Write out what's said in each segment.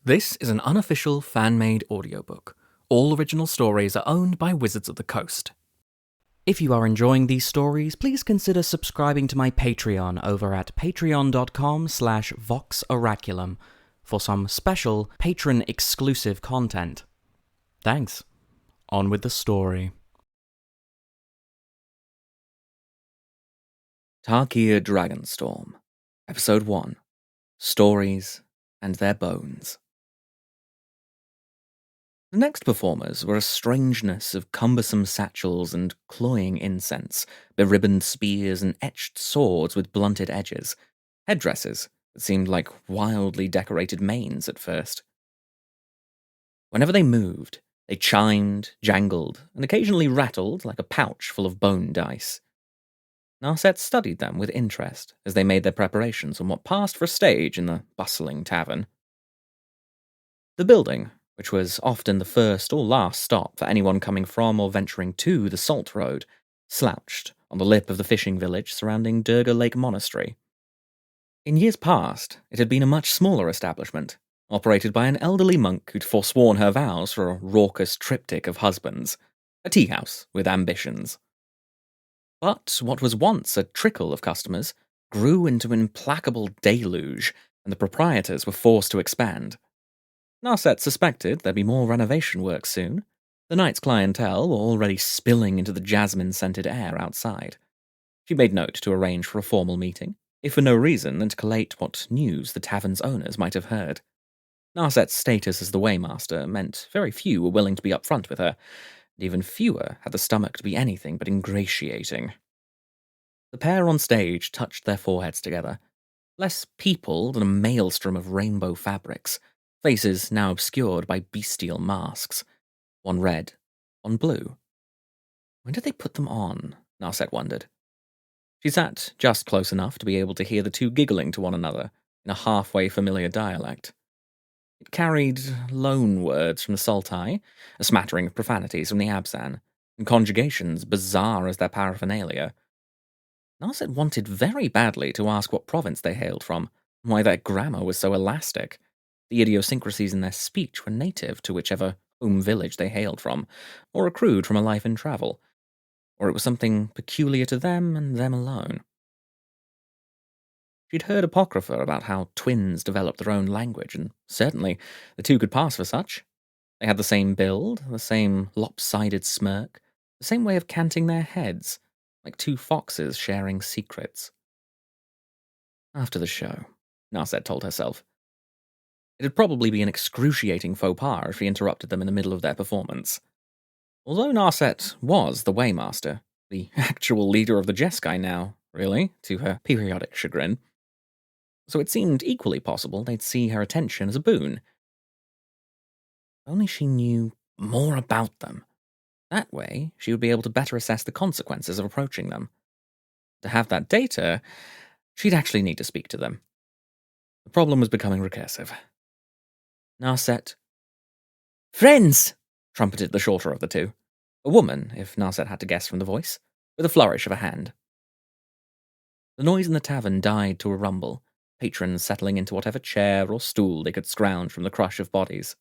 This is an unofficial fan-made audiobook. All original stories are owned by Wizards of the Coast. If you are enjoying these stories, please consider subscribing to my Patreon over at patreon.com/voxoraculum for some special patron-exclusive content. Thanks. On with the story. Tarkir Dragonstorm, Episode 1, Stories and Their Bones. The next performers were a strangeness of cumbersome satchels and cloying incense, beribboned spears and etched swords with blunted edges, headdresses that seemed like wildly decorated manes at first. Whenever they moved, they chimed, jangled, and occasionally rattled like a pouch full of bone dice. Narset studied them with interest as they made their preparations on what passed for a stage in the bustling tavern. The building, which was often the first or last stop for anyone coming from or venturing to the Salt Road, slouched on the lip of the fishing village surrounding Durga Lake Monastery. In years past, it had been a much smaller establishment, operated by an elderly monk who'd forsworn her vows for a raucous triptych of husbands, a tea house with ambitions. But what was once a trickle of customers grew into an implacable deluge, and the proprietors were forced to expand. Narset suspected there'd be more renovation work soon. The night's clientele were already spilling into the jasmine-scented air outside. She made note to arrange for a formal meeting, if for no reason than to collate what news the tavern's owners might have heard. Narset's status as the Waymaster meant very few were willing to be upfront with her, and even fewer had the stomach to be anything but ingratiating. The pair on stage touched their foreheads together, less people than a maelstrom of rainbow fabrics, faces now obscured by bestial masks, one red, one blue. When did they put them on? Narset wondered. She sat just close enough to be able to hear the two giggling to one another in a halfway familiar dialect. It carried loan words from the Sultai, a smattering of profanities from the Abzan, and conjugations bizarre as their paraphernalia. Narset wanted very badly to ask what province they hailed from, and why their grammar was so elastic. The idiosyncrasies in their speech were native to whichever home village they hailed from, or accrued from a life in travel, or it was something peculiar to them and them alone. She'd heard apocrypha about how twins developed their own language, and certainly the two could pass for such. They had the same build, the same lopsided smirk, the same way of canting their heads, like two foxes sharing secrets. After the show, Narset told herself. It'd probably be an excruciating faux pas if she interrupted them in the middle of their performance. Although Narset was the Waymaster, the actual leader of the Jeskai now, really, to her periodic chagrin, so it seemed equally possible they'd see her attention as a boon. If only she knew more about them. That way, she would be able to better assess the consequences of approaching them. To have that data, she'd actually need to speak to them. The problem was becoming recursive. Narset. "Friends!" trumpeted the shorter of the two. A woman, if Narset had to guess from the voice, with a flourish of a hand. The noise in the tavern died to a rumble, patrons settling into whatever chair or stool they could scrounge from the crush of bodies.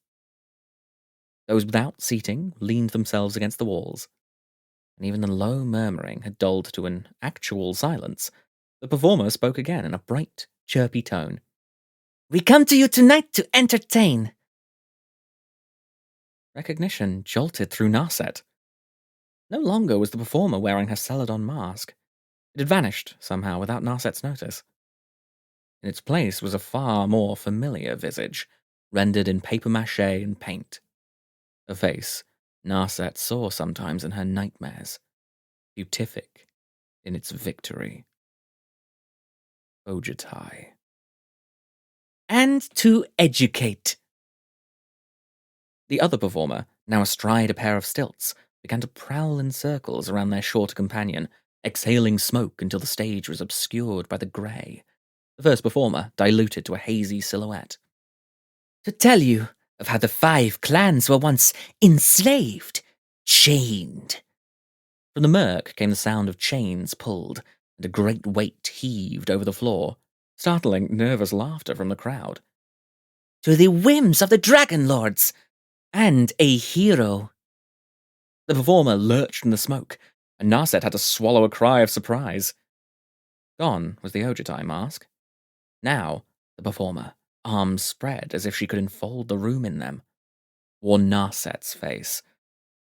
Those without seating leaned themselves against the walls, and even the low murmuring had dulled to an actual silence. The performer spoke again in a bright, chirpy tone. "We come to you tonight to entertain." Recognition jolted through Narset. No longer was the performer wearing her Celadon mask. It had vanished, somehow, without Narset's notice. In its place was a far more familiar visage, rendered in papier-mâché and paint. A face Narset saw sometimes in her nightmares, beatific in its victory. Ojitai. "And to educate." The other performer, now astride a pair of stilts, began to prowl in circles around their short companion, exhaling smoke until the stage was obscured by the grey. The first performer diluted to a hazy silhouette. "To tell you of how the 5 clans were once enslaved, chained." From the murk came the sound of chains pulled, and a great weight heaved over the floor, startling nervous laughter from the crowd. to the whims of the Dragonlords, and a hero. The performer lurched in the smoke, and Narset had to swallow a cry of surprise. Gone was the Ojutai mask. Now, the performer, arms spread as if she could enfold the room in them, wore Narset's face,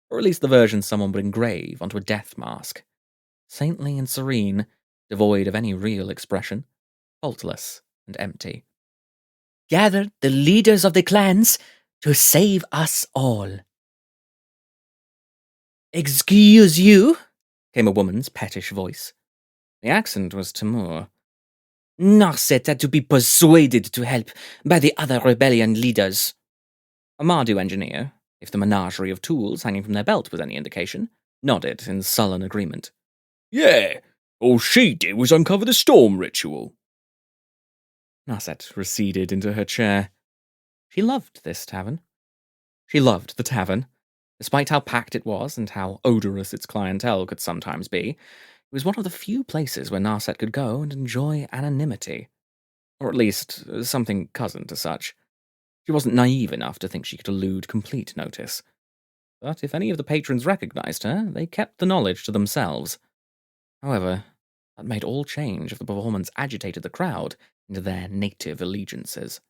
or at least the version someone would engrave onto a death mask. Saintly and serene, devoid of any real expression, faultless and empty. Gather the leaders of the clans to save us all. Excuse you, came a woman's pettish voice. The accent was Timur. Narset had to be persuaded to help by the other rebellion leaders. A Mardu engineer, if the menagerie of tools hanging from their belt was any indication, nodded in sullen agreement. Yeah, all she did was uncover the storm ritual. Narset receded into her chair. She loved this tavern. She loved the tavern. Despite how packed it was and how odorous its clientele could sometimes be, it was one of the few places where Narset could go and enjoy anonymity. Or at least, something cousin to such. She wasn't naive enough to think she could elude complete notice. But if any of the patrons recognized her, they kept the knowledge to themselves. However, that made all change if the performance agitated the crowd into their native allegiances.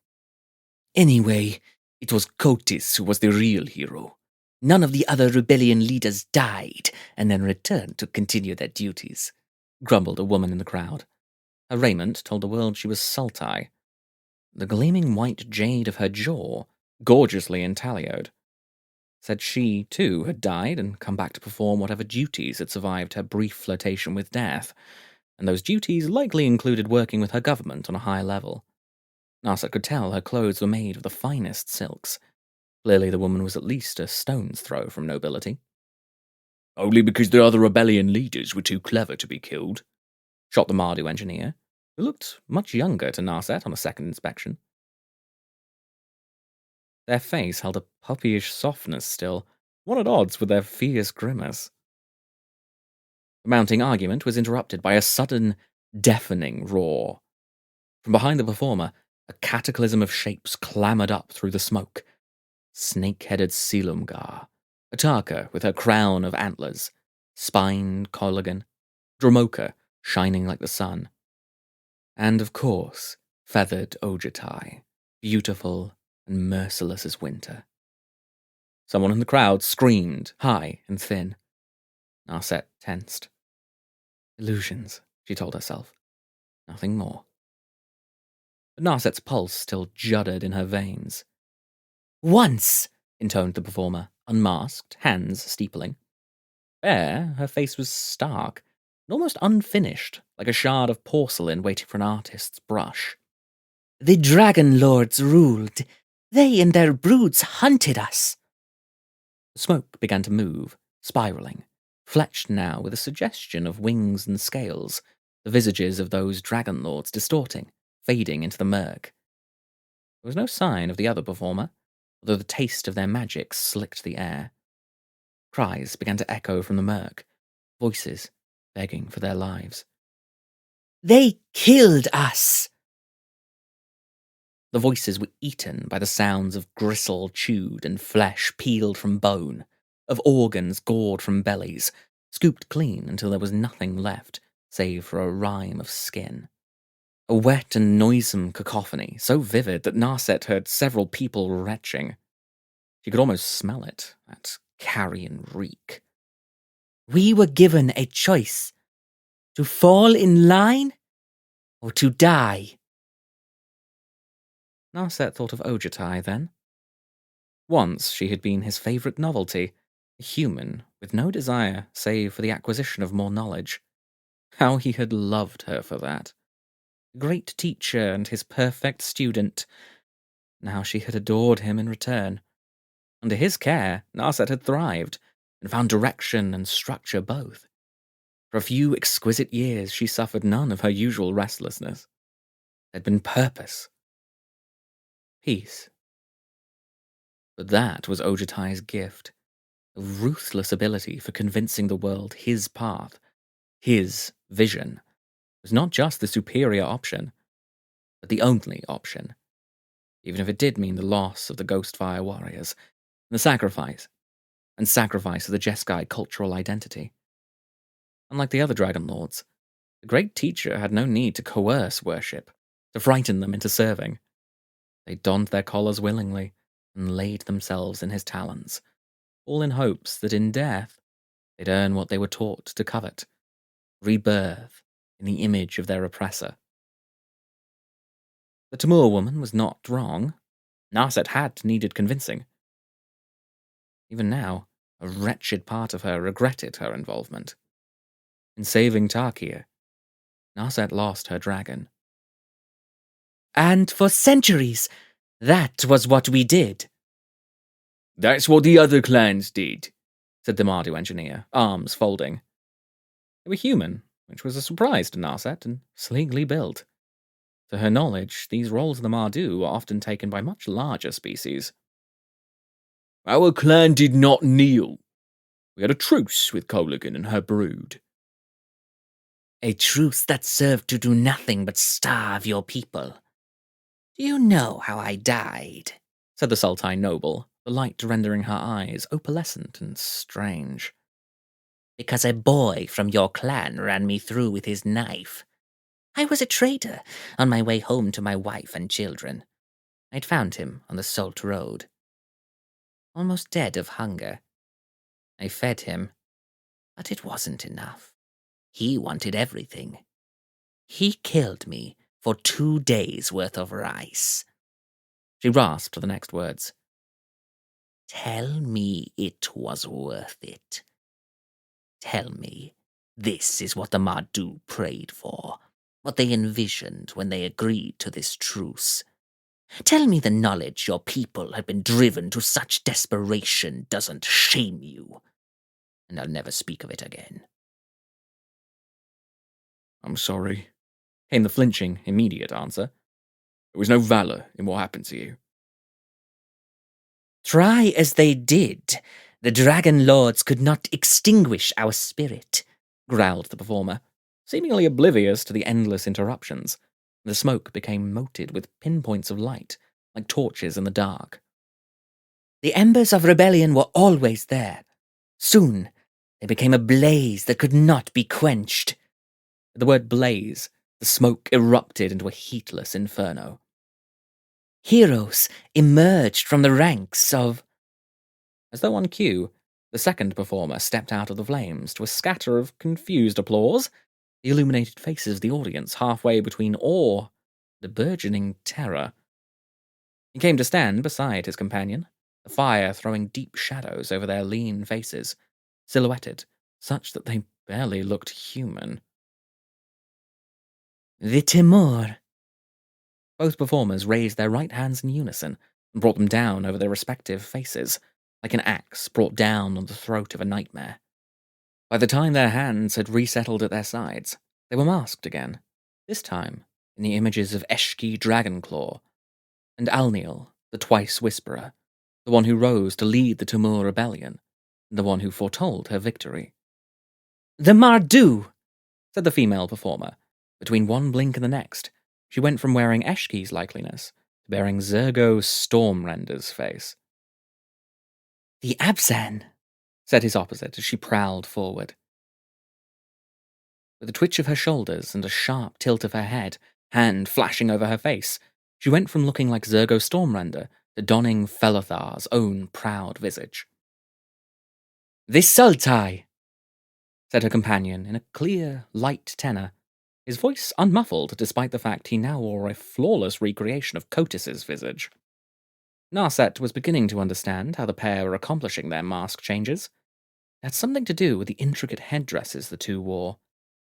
Anyway, it was Kotis who was the real hero. None of the other rebellion leaders died and then returned to continue their duties, grumbled a woman in the crowd. Her raiment told the world she was Sultai. The gleaming white jade of her jaw, gorgeously intaglioed, said she, too, had died and come back to perform whatever duties had survived her brief flirtation with death, and those duties likely included working with her government on a high level. Narset could tell her clothes were made of the finest silks. Clearly the woman was at least a stone's throw from nobility. Only because the other rebellion leaders were too clever to be killed, shot the Mardu engineer, who looked much younger to Narset on a second inspection. Their face held a puppyish softness still, one at odds with their fierce grimace. The mounting argument was interrupted by a sudden, deafening roar. From behind the performer, a cataclysm of shapes clambered up through the smoke. Snake-headed Silumgar, a Tarkir with her crown of antlers, spined Colligan, Dromoka shining like the sun, and, of course, feathered Ojutai, beautiful and merciless as winter. Someone in the crowd screamed, high and thin. Narset tensed. Illusions, she told herself. Nothing more. But Narset's pulse still juddered in her veins. Once, intoned the performer, unmasked, hands steepling. Bare, her face was stark, and almost unfinished, like a shard of porcelain waiting for an artist's brush. The Dragonlords ruled. They and their broods hunted us. The smoke began to move, spiraling, fletched now with a suggestion of wings and scales, the visages of those Dragonlords distorting, fading into the murk. There was no sign of the other performer, although the taste of their magic slicked the air. Cries began to echo from the murk, voices begging for their lives. They killed us! The voices were eaten by the sounds of gristle chewed and flesh peeled from bone, of organs gored from bellies, scooped clean until there was nothing left save for a rime of skin. A wet and noisome cacophony, so vivid that Narset heard several people retching. She could almost smell it, that carrion reek. We were given a choice, to fall in line or to die. Narset thought of Ojutai then. Once she had been his favourite novelty, a human with no desire save for the acquisition of more knowledge. How he had loved her for that. A great teacher and his perfect student. Now she had adored him in return. Under his care, Narset had thrived, and found direction and structure both. For a few exquisite years she suffered none of her usual restlessness. There had been purpose. Peace. But that was Ojutai's gift, a ruthless ability for convincing the world his path, his vision, was not just the superior option, but the only option. even if it did mean the loss of the Ghostfire warriors, and the sacrifice of the Jeskai cultural identity. Unlike the other Dragonlords, the Great Teacher had no need to coerce worship, to frighten them into serving. They donned their collars willingly and laid themselves in his talons, all in hopes that in death they'd earn what they were taught to covet, rebirth in the image of their oppressor. The Timur woman was not wrong. Narset had needed convincing. Even now, a wretched part of her regretted her involvement. In saving Tarkir, Narset lost her dragon. And for centuries, that was what we did. That's what the other clans did, said the Mardu engineer, arms folding. They were human, which was a surprise to Narset, and sleekly built. To her knowledge, these roles in the Mardu were often taken by much larger species. Our clan did not kneel. We had a truce with Coligan and her brood. A truce that served to do nothing but starve your people. Do you know how I died? Said the Sultai noble, the light rendering her eyes opalescent and strange. Because a boy from your clan ran me through with his knife. I was a traitor on my way home to my wife and children. I'd found him on the Salt Road, almost dead of hunger. I fed him, but it wasn't enough. He wanted everything. He killed me for 2 days' worth of rice. She rasped the next words. Tell me it was worth it. Tell me this is what the Mardu prayed for, what they envisioned when they agreed to this truce. Tell me the knowledge your people had been driven to such desperation doesn't shame you, and I'll never speak of it again. I'm sorry, came the flinching, immediate answer. There was no valor in what happened to you. Try as they did, the Dragonlords could not extinguish our spirit, growled the performer, seemingly oblivious to the endless interruptions. The smoke became moted with pinpoints of light, like torches in the dark. The embers of rebellion were always there. Soon, they became a blaze that could not be quenched. At the word blaze, the smoke erupted into a heatless inferno. Heroes emerged from the ranks of... As though on cue, the second performer stepped out of the flames to a scatter of confused applause, the illuminated faces of the audience halfway between awe and burgeoning terror. He came to stand beside his companion, the fire throwing deep shadows over their lean faces, silhouetted, such that they barely looked human. The Timur. Both performers raised their right hands in unison and brought them down over their respective faces, like an axe brought down on the throat of a nightmare. By the time their hands had resettled at their sides, they were masked again, this time in the images of Eshki Dragonclaw and Alniel, the Twice Whisperer, the one who rose to lead the Timur rebellion, and the one who foretold her victory. The Mardu, said the female performer. Between one blink and the next, she went from wearing Eshki's likeliness to bearing Zergo Stormrender's face. The Abzan, said his opposite as she prowled forward. With a twitch of her shoulders and a sharp tilt of her head, hand flashing over her face, she went from looking like Zergo Stormrender to donning Felothar's own proud visage. The Sultai, said her companion in a clear, light tenor, his voice unmuffled despite the fact he now wore a flawless recreation of Cotis's visage. Narset was beginning to understand how the pair were accomplishing their mask changes. It had something to do with the intricate headdresses the two wore.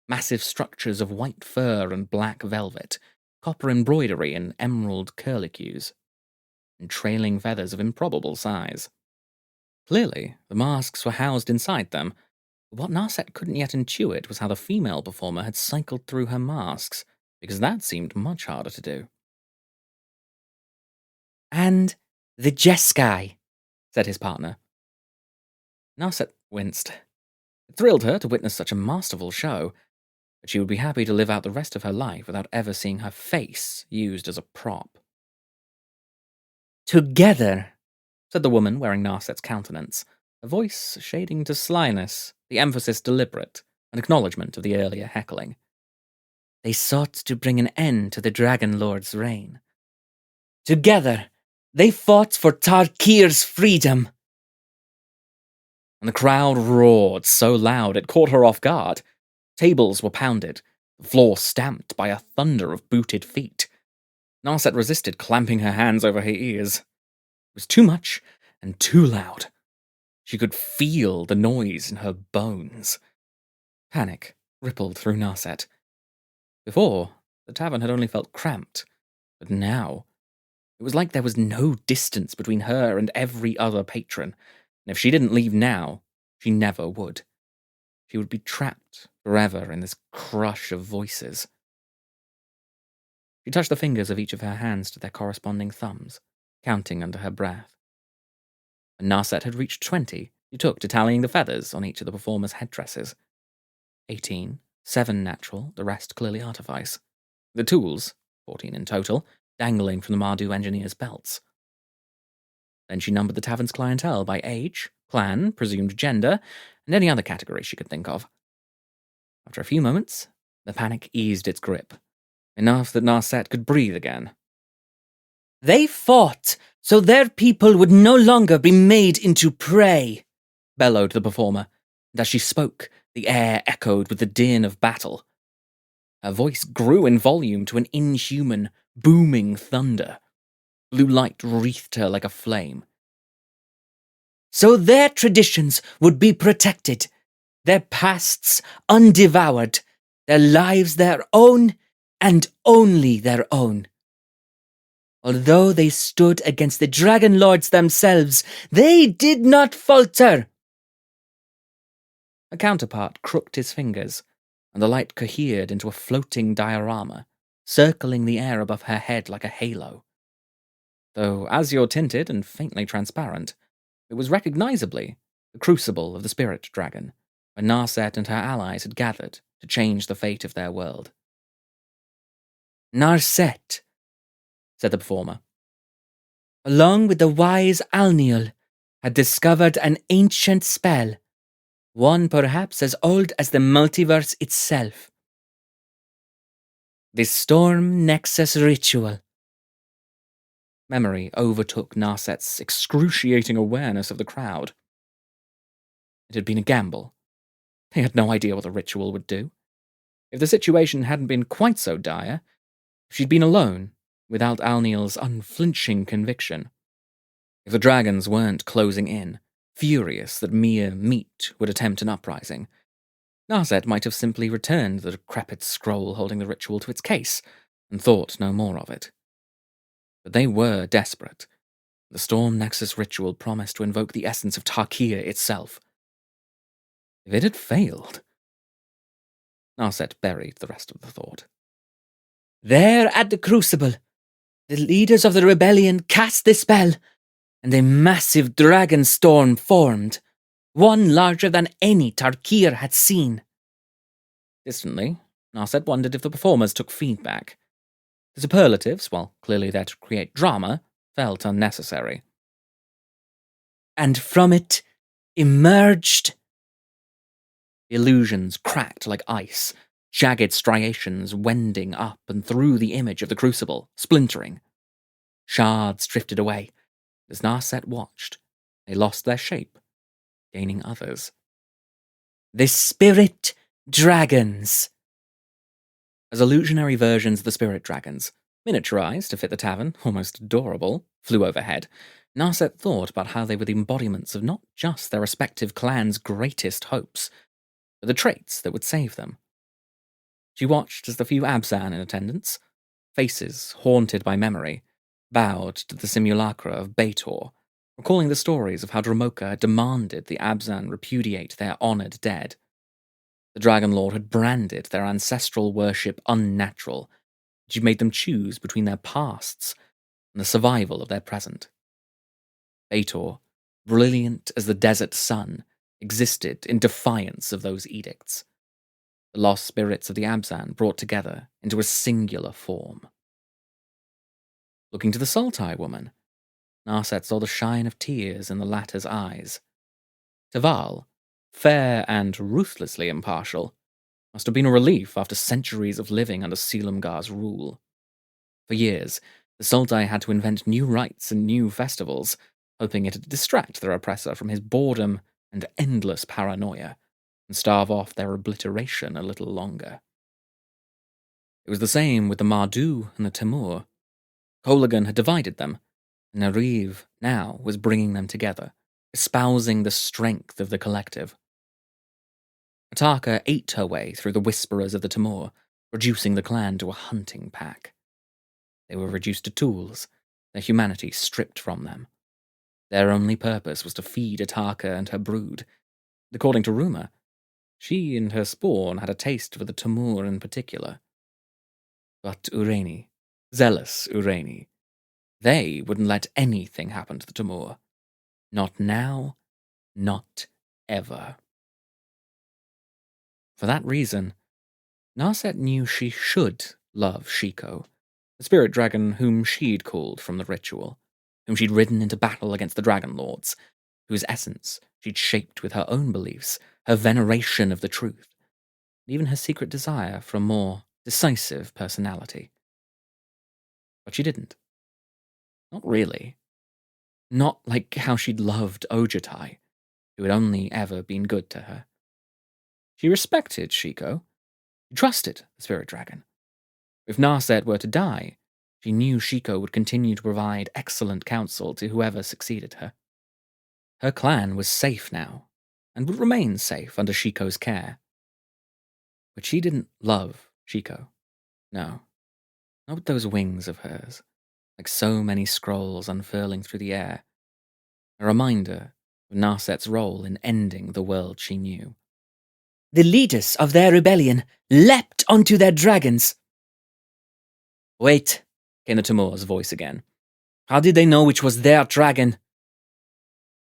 Massive structures of white fur and black velvet, copper embroidery and emerald curlicues, and trailing feathers of improbable size. Clearly, the masks were housed inside them, but what Narset couldn't yet intuit was how the female performer had cycled through her masks, because that seemed much harder to do. And the Jeskai, said his partner. Narset winced. It thrilled her to witness such a masterful show, but she would be happy to live out the rest of her life without ever seeing her face used as a prop. Together, said the woman wearing Narset's countenance, a voice shading to slyness, the emphasis deliberate, an acknowledgement of the earlier heckling. They sought to bring an end to the Dragonlords' reign. Together, they fought for Tarkir's freedom. And the crowd roared so loud it caught her off guard. Tables were pounded, the floor stamped by a thunder of booted feet. Narset resisted, clamping her hands over her ears. It was too much and too loud. She could feel the noise in her bones. Panic rippled through Narset. Before, the tavern had only felt cramped, but now it was like there was no distance between her and every other patron, and if she didn't leave now, she never would. She would be trapped forever in this crush of voices. She touched the fingers of each of her hands to their corresponding thumbs, counting under her breath. When Narset had reached 20, she took to tallying the feathers on each of the performers' headdresses. 18, 7 natural, the rest clearly artifice. The tools, 14 in total, dangling from the Mardu engineers' belts. Then she numbered the tavern's clientele by age, clan, presumed gender, and any other category she could think of. After a few moments, the panic eased its grip, enough that Narset could breathe again. They fought so their people would no longer be made into prey, bellowed the performer, and as she spoke, the air echoed with the din of battle. Her voice grew in volume to an inhuman, booming thunder. Blue light wreathed her like a flame. So their traditions would be protected, their pasts undevoured, their lives their own and only their own. Although they stood against the Dragonlords themselves, they did not falter. A counterpart crooked his fingers, and the light cohered into a floating diorama, circling the air above her head like a halo. Though azure-tinted and faintly transparent, it was recognizably the crucible of the spirit dragon, where Narset and her allies had gathered to change the fate of their world. Narset, said the performer, along with the wise Alniel, had discovered an ancient spell, one perhaps as old as the multiverse itself. The Storm Nexus Ritual. Memory overtook Narset's excruciating awareness of the crowd. It had been a gamble. They had no idea what the ritual would do. If the situation hadn't been quite so dire, if she'd been alone, without Alniel's unflinching conviction, if the dragons weren't closing in, furious that mere meat would attempt an uprising, Narset might have simply returned the decrepit scroll holding the ritual to its case, and thought no more of it. But they were desperate. The Storm Nexus ritual promised to invoke the essence of Tarkir itself. If it had failed... Narset buried the rest of the thought. There at the crucible, the leaders of the rebellion cast the spell, and a massive Dragonstorm formed, one larger than any Tarkir had seen. Distantly, Narset wondered if the performers took feedback. The superlatives, while clearly there to create drama, felt unnecessary. And from it emerged... The illusions cracked like ice, jagged striations wending up and through the image of the crucible, splintering. Shards drifted away. As Narset watched, they lost their shape, gaining others. The spirit dragons. As illusionary versions of the spirit dragons, miniaturized to fit the tavern, almost adorable, flew overhead, Narset thought about how they were the embodiments of not just their respective clans' greatest hopes, but the traits that would save them. She watched as the few Abzan in attendance, faces haunted by memory, bowed to the simulacra of Baator, recalling the stories of how Dramoka had demanded the Abzan repudiate their honored dead. The Dragonlord had branded their ancestral worship unnatural, and she made them choose between their pasts and the survival of their present. Baator, brilliant as the desert sun, existed in defiance of those edicts. The lost spirits of the Abzan brought together into a singular form. Looking to the Sultai woman, Narset saw the shine of tears in the latter's eyes. Taval, fair and ruthlessly impartial, must have been a relief after centuries of living under Selimgar's rule. For years, the Sultai had to invent new rites and new festivals, hoping it'd distract their oppressor from his boredom and endless paranoia, and starve off their obliteration a little longer. It was the same with the Mardu and the Timur. Kholagan had divided them, and Nariv now was bringing them together, espousing the strength of the collective. Ataka ate her way through the whisperers of the Timur, reducing the clan to a hunting pack. They were reduced to tools, their humanity stripped from them. Their only purpose was to feed Ataka and her brood. According to rumor, she and her spawn had a taste for the Timur in particular. But Ureni, zealous Ureni, they wouldn't let anything happen to the Timur. Not now, not ever. For that reason, Narset knew she should love Shiko, the spirit dragon whom she'd called from the ritual, whom she'd ridden into battle against the Dragonlords, whose essence she'd shaped with her own beliefs, her veneration of the truth, and even her secret desire for a more decisive personality. But she didn't. Not really. Not like how she'd loved Ojutai, who had only ever been good to her. She respected Shiko. She trusted the spirit dragon. If Narset were to die, she knew Shiko would continue to provide excellent counsel to whoever succeeded her. Her clan was safe now, and would remain safe under Shiko's care. But she didn't love Shiko. No, not with those wings of hers, like so many scrolls unfurling through the air. A reminder of Narset's role in ending the world she knew. The leaders of their rebellion leapt onto their dragons. Wait, came the Timur's voice again. How did they know which was their dragon?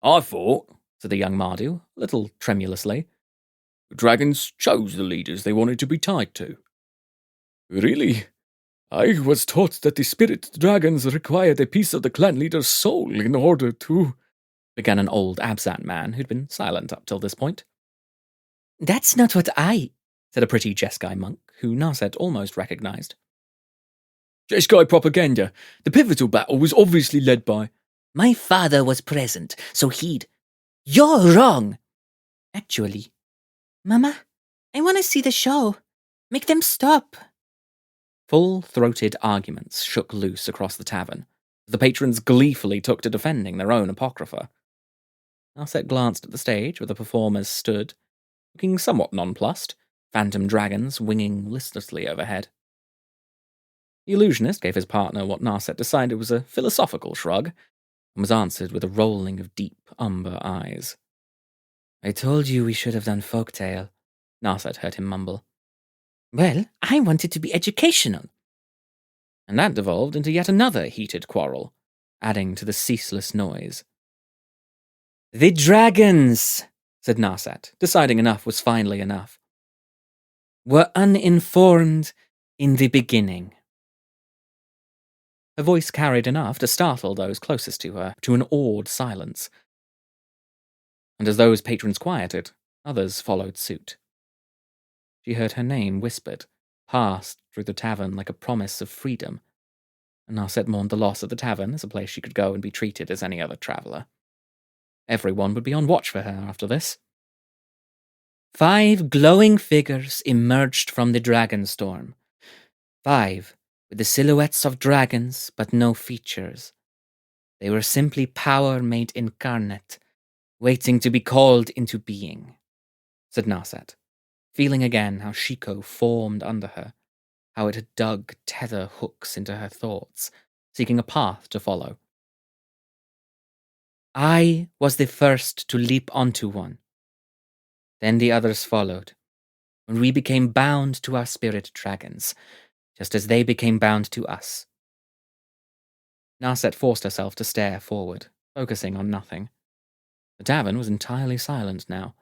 I thought, said the young Mardu, a little tremulously, the dragons chose the leaders they wanted to be tied to. Really? I was taught that the spirit dragons required a piece of the clan leader's soul in order to... began an old Abzat man who'd been silent up till this point. That's not what I... said a pretty Jeskai monk, who Narset almost recognized. Jeskai propaganda. The pivotal battle was obviously led by... My father was present, so he'd... You're wrong! Actually, Mama, I want to see the show. Make them stop. Full-throated arguments shook loose across the tavern, as the patrons gleefully took to defending their own apocrypha. Narset glanced at the stage where the performers stood, looking somewhat nonplussed, phantom dragons winging listlessly overhead. The illusionist gave his partner what Narset decided was a philosophical shrug, and was answered with a rolling of deep umber eyes. I told you we should have done folktale, Narset heard him mumble. Well, I wanted to be educational. And that devolved into yet another heated quarrel, adding to the ceaseless noise. The dragons, said Narset, deciding enough was finally enough, were uninformed in the beginning. Her voice carried enough to startle those closest to her to an awed silence. And as those patrons quieted, others followed suit. She heard her name whispered, passed through the tavern like a promise of freedom, and Narset mourned the loss of the tavern as a place she could go and be treated as any other traveller. Everyone would be on watch for her after this. 5 glowing figures emerged from the Dragonstorm. 5 with the silhouettes of dragons but no features. They were simply power made incarnate, waiting to be called into being, said Narset, feeling again how Shiko formed under her, how it had dug tether hooks into her thoughts, seeking a path to follow. I was the first to leap onto one. Then the others followed, when we became bound to our spirit dragons, just as they became bound to us. Narset forced herself to stare forward, focusing on nothing. The tavern was entirely silent now.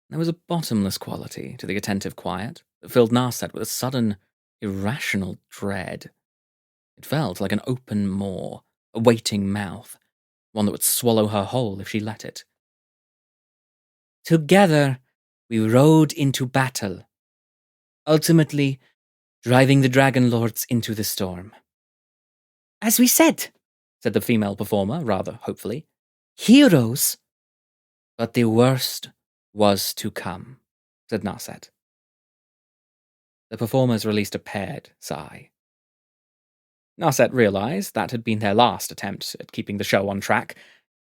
There was a bottomless quality to the attentive quiet that filled Narset with a sudden, irrational dread. It felt like an open maw, a waiting mouth, one that would swallow her whole if she let it. Together, we rode into battle, ultimately driving the Dragonlords into the storm. As we said the female performer, rather hopefully, heroes. But the worst was to come, said Narset. The performers released a paired sigh. Narset realized that had been their last attempt at keeping the show on track.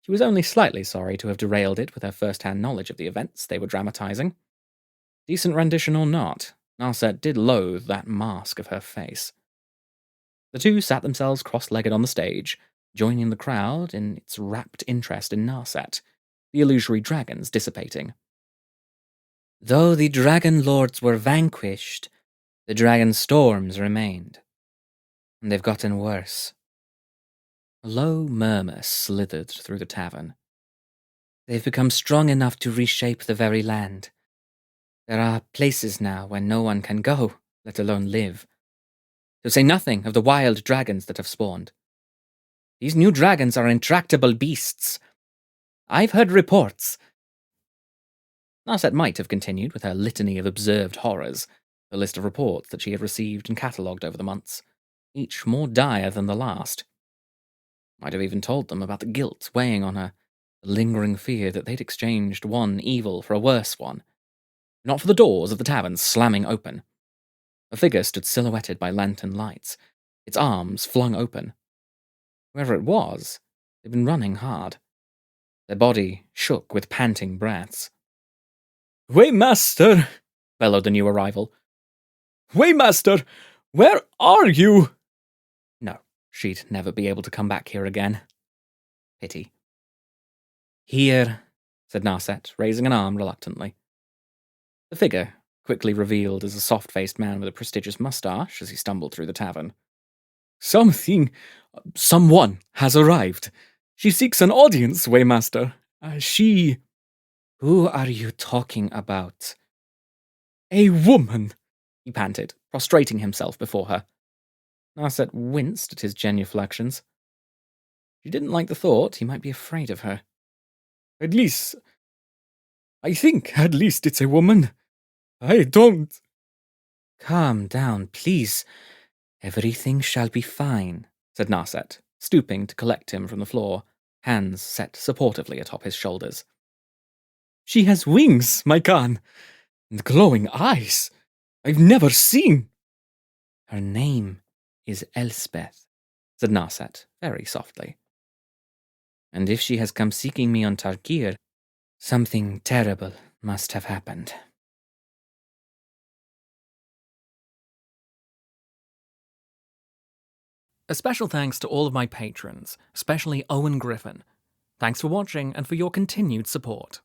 She was only slightly sorry to have derailed it with her first-hand knowledge of the events they were dramatizing. Decent rendition or not, Narset did loathe that mask of her face. The two sat themselves cross-legged on the stage, joining the crowd in its rapt interest in Narset, the illusory dragons dissipating. Though the Dragonlords were vanquished, the Dragonstorms remained. And they've gotten worse. A low murmur slithered through the tavern. They've become strong enough to reshape the very land. There are places now where no one can go, let alone live. To say nothing of the wild dragons that have spawned. These new dragons are intractable beasts. I've heard reports. Narset might have continued with her litany of observed horrors, the list of reports that she had received and catalogued over the months, each more dire than the last. Might have even told them about the guilt weighing on her, the lingering fear that they'd exchanged one evil for a worse one. Not for the doors of the tavern slamming open. A figure stood silhouetted by lantern lights, its arms flung open. Whoever it was, they'd been running hard. Their body shook with panting breaths. "Waymaster!" bellowed the new arrival. "Waymaster! Where are you?" No, she'd never be able to come back here again. Pity. Here, said Narset, raising an arm reluctantly. The figure, quickly revealed as a soft-faced man with a prestigious mustache as he stumbled through the tavern. Someone has arrived. She seeks an audience, Waymaster. She... Who are you talking about? A woman, he panted, prostrating himself before her. Narset winced at his genuflections. She didn't like the thought he might be afraid of her. I think at least it's a woman. I don't... Calm down, please. Everything shall be fine, said Narset, stooping to collect him from the floor, hands set supportively atop his shoulders. She has wings, my Khan, and glowing eyes. I've never seen... Her name is Elspeth, said Narset, very softly. And if she has come seeking me on Tarkir, something terrible must have happened. A special thanks to all of my patrons, especially Owen Griffin. Thanks for watching and for your continued support.